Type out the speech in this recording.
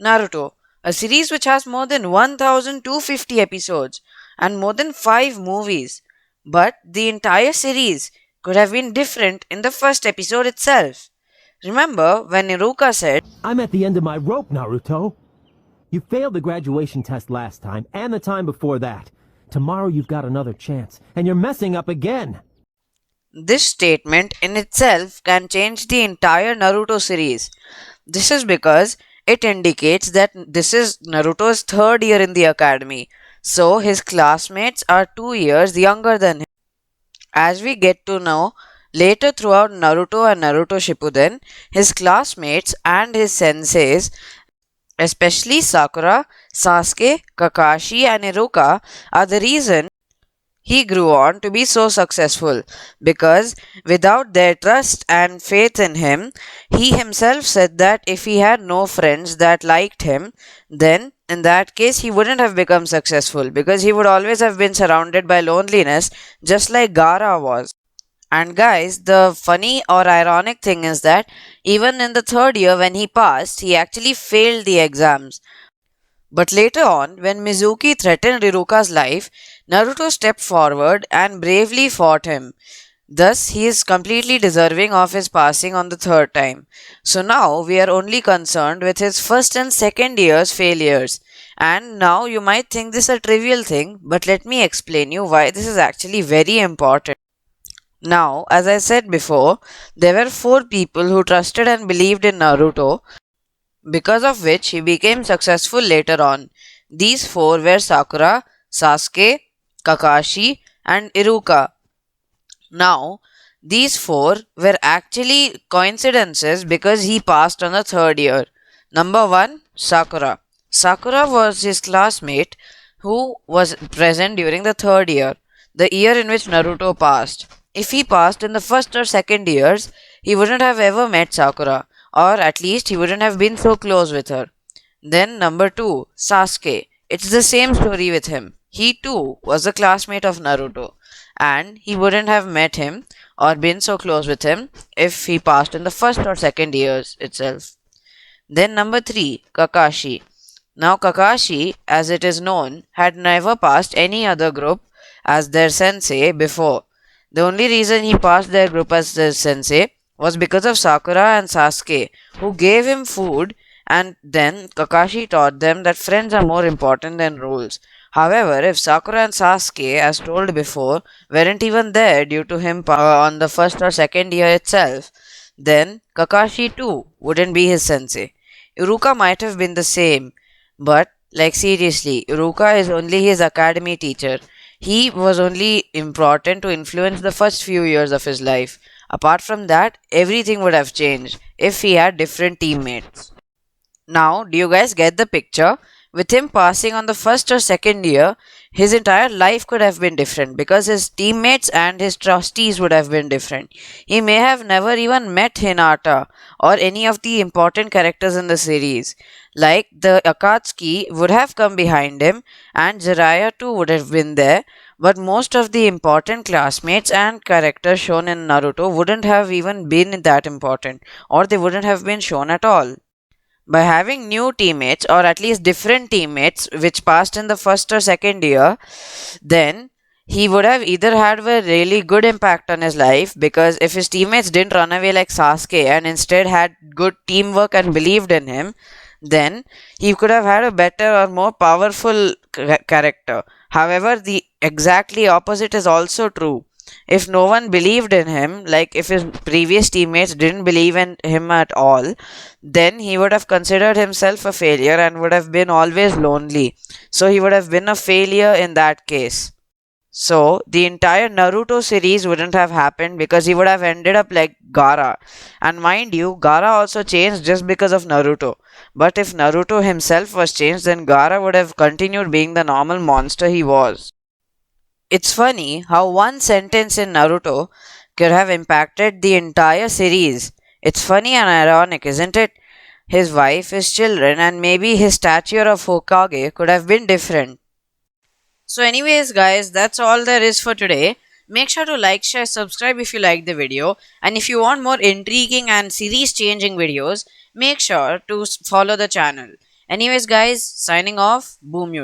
Naruto, a series which has more than 1250 episodes and more than 5 movies. But the entire series could have been different in the first episode itself. Remember when Iruka said, I'm at the end of my rope, Naruto. You failed the graduation test last time, and the time before that. Tomorrow you've got another chance, and you're messing up again. this statement in itself can change the entire Naruto series. This is because it indicates that this is Naruto's third year in the academy, so his classmates are 2 years younger than him. As we get to know later throughout Naruto and Naruto Shippuden, his classmates and his senseis, especially Sakura, Sasuke, Kakashi, and Iruka, are the reason he grew on to be so successful, because without their trust and faith in him, he himself said that if he had no friends that liked him, then in that case he wouldn't have become successful, because he would always have been surrounded by loneliness just like Gara was. And guys, the funny or ironic thing is that even in the third year when he passed, he actually failed the exams. But later on, when Mizuki threatened Iruka's life, Naruto stepped forward and bravely fought him. Thus, he is completely deserving of his passing on the third time. So now we are only concerned with his first and second year's failures. And now you might think this is a trivial thing, but let me explain you why this is actually very important. Now, as I said before, there were 4 people who trusted and believed in Naruto, because of which he became successful later on. These 4 were Sakura, Sasuke, Kakashi, and Iruka. Now, these 4 were actually coincidences because he passed on the third year. Number 1, Sakura. Sakura was his classmate who was present during the third year, the year in which Naruto passed. If he passed in the first or second years, he wouldn't have ever met Sakura, or at least he wouldn't have been so close with her. Then number 2, Sasuke. It's the same story with him. He too was a classmate of Naruto, and he wouldn't have met him or been so close with him if he passed in the first or second years itself. Then number 3, Kakashi. Now Kakashi, as it is known, had never passed any other group as their sensei before. The only reason he passed their group as their sensei was because of Sakura and Sasuke, who gave him food, and then Kakashi taught them that friends are more important than rules. However, if Sakura and Sasuke, as told before, weren't even there due to him on the first or second year itself, then Kakashi too wouldn't be his sensei. Iruka might have been the same, but like seriously, Iruka is only his academy teacher. He was only important to influence the first few years of his life. Apart from that, everything would have changed if he had different teammates. Now, do you guys get the picture? With him passing on the first or second year, his entire life could have been different because his teammates and his trustees would have been different. He may have never even met Hinata or any of the important characters in the series. Like the Akatsuki would have come behind him, and Jiraiya too would have been there, but most of the important classmates and characters shown in Naruto wouldn't have even been that important, or they wouldn't have been shown at all. By having new teammates, or at least different teammates, which passed in the first or second year, then he would have either had a really good impact on his life, because if his teammates didn't run away like Sasuke and instead had good teamwork and believed in him, then he could have had a better or more powerful character. However, the exactly opposite is also true. If no one believed in him, like if his previous teammates didn't believe in him at all, then he would have considered himself a failure and would have been always lonely. So he would have been a failure in that case. So the entire Naruto series wouldn't have happened because he would have ended up like Gaara. And mind you, Gaara also changed just because of Naruto. But if Naruto himself was changed, then Gaara would have continued being the normal monster he was. It's funny how one sentence in Naruto could have impacted the entire series. It's funny and ironic, isn't it? His wife, his children, and maybe his stature of Hokage could have been different. So anyways guys, that's all there is for today. Make sure to like, share, subscribe if you like the video, and if you want more intriguing and series changing videos, make sure to follow the channel. Anyways, guys, signing off. Boom you.